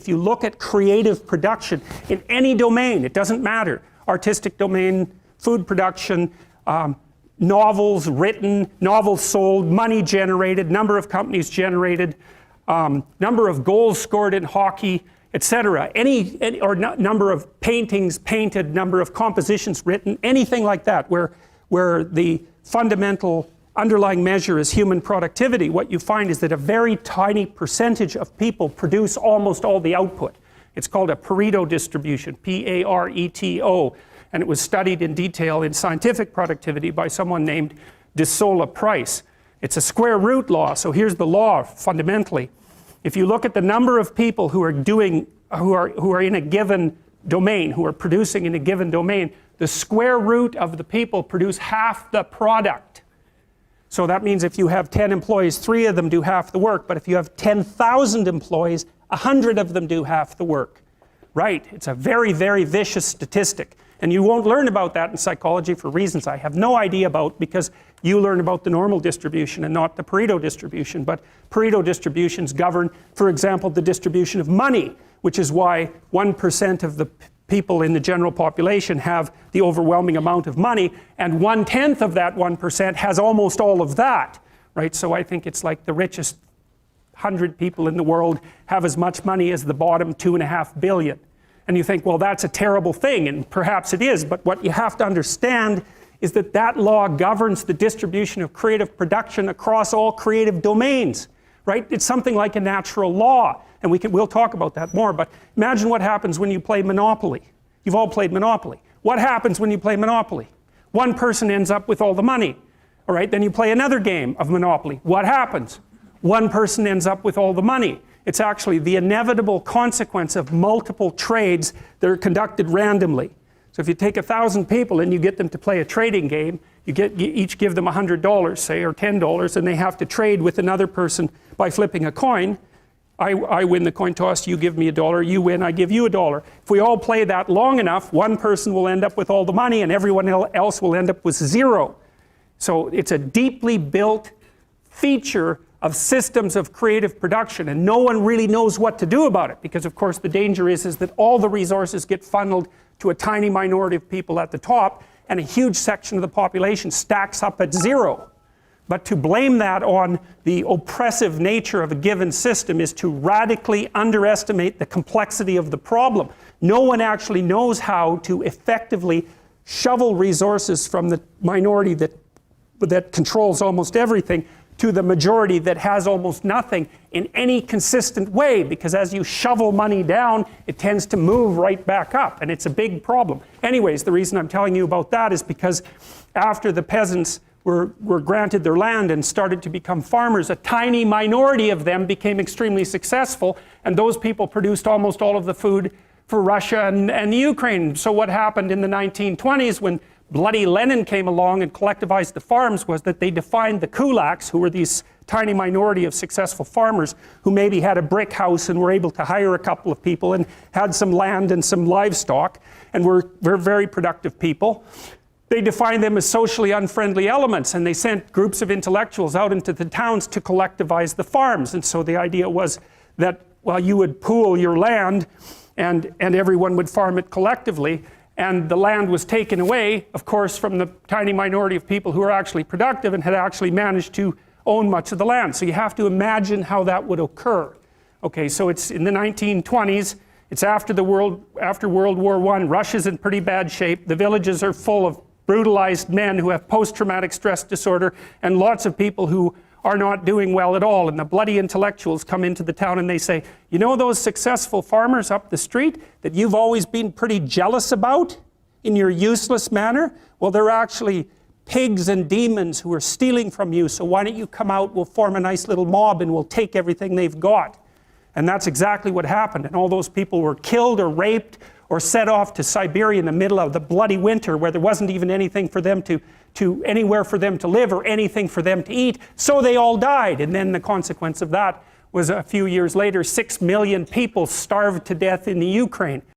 If you look at creative production in any domain, it doesn't matter, artistic domain, food production, novels written, novels sold, money generated, number of companies generated, number of goals scored in hockey, etc. Or number of paintings painted, number of compositions written, anything like that, where the fundamental underlying measure is human productivity, what you find is that a very tiny percentage of people produce almost all the output. It's called a Pareto distribution, P-A-R-E-T-O, and it was studied in detail in scientific productivity by someone named de Sola Price. It's a square root law, so here's the law fundamentally. If you look at the number of people who are in a given domain, who are producing in a given domain, the square root of the people produce half the product. So that means if you have 10 employees, 3 of them do half the work, but if you have 10,000 employees, 100 of them do half the work. Right? It's a very, very vicious statistic. And you won't learn about that in psychology for reasons I have no idea about, because you learn about the normal distribution and not the Pareto distribution. But Pareto distributions govern, for example, the distribution of money, which is why 1% of the people in the general population have the overwhelming amount of money, and 1/10 of that 1% has almost all of that, right? So I think it's like the richest 100 people in the world have as much money as the bottom 2.5 billion. And you think, well, that's a terrible thing, and perhaps it is, but what you have to understand is that that law governs the distribution of creative production across all creative domains, right? It's something like a natural law. And we'll talk about that more, but imagine what happens when you play Monopoly. You've all played Monopoly. What happens when you play Monopoly? One person ends up with all the money. All right, then you play another game of Monopoly. What happens? One person ends up with all the money. It's actually the inevitable consequence of multiple trades that are conducted randomly. So if you take 1,000 people and you get them to play a trading game, you each give them $100, say, or $10, and they have to trade with another person by flipping a coin. I win the coin toss, you give me $1, you win, I give you $1. If we all play that long enough, one person will end up with all the money and everyone else will end up with 0. So it's a deeply built feature of systems of creative production, and no one really knows what to do about it, because of course the danger is that all the resources get funneled to a tiny minority of people at the top, and a huge section of the population stacks up at 0. But to blame that on the oppressive nature of a given system is to radically underestimate the complexity of the problem. No one actually knows how to effectively shovel resources from the minority that controls almost everything to the majority that has almost nothing in any consistent way, because as you shovel money down, it tends to move right back up, and it's a big problem. Anyways, the reason I'm telling you about that is because after the peasants were granted their land and started to become farmers, a tiny minority of them became extremely successful, and those people produced almost all of the food for Russia and the Ukraine. So what happened in the 1920s when bloody Lenin came along and collectivized the farms was that they defined the kulaks, who were these tiny minority of successful farmers who maybe had a brick house and were able to hire a couple of people and had some land and some livestock and were very productive people. They defined them as socially unfriendly elements, and they sent groups of intellectuals out into the towns to collectivize the farms. And so the idea was that, well, you would pool your land and everyone would farm it collectively, and the land was taken away, of course, from the tiny minority of people who were actually productive and had actually managed to own much of the land. So you have to imagine how that would occur. Okay, so it's in the 1920s, it's after World War I, Russia's in pretty bad shape, the villages are full of brutalized men who have post-traumatic stress disorder, and lots of people who are not doing well at all, and the bloody intellectuals come into the town and they say, you know those successful farmers up the street that you've always been pretty jealous about in your useless manner? Well, they're actually pigs and demons who are stealing from you, so why don't you come out, we'll form a nice little mob and we'll take everything they've got. And that's exactly what happened, and all those people were killed or raped or set off to Siberia in the middle of the bloody winter where there wasn't even anything for them anywhere for them to live or anything for them to eat, so they all died. And then the consequence of that was a few years later, 6 million people starved to death in the Ukraine.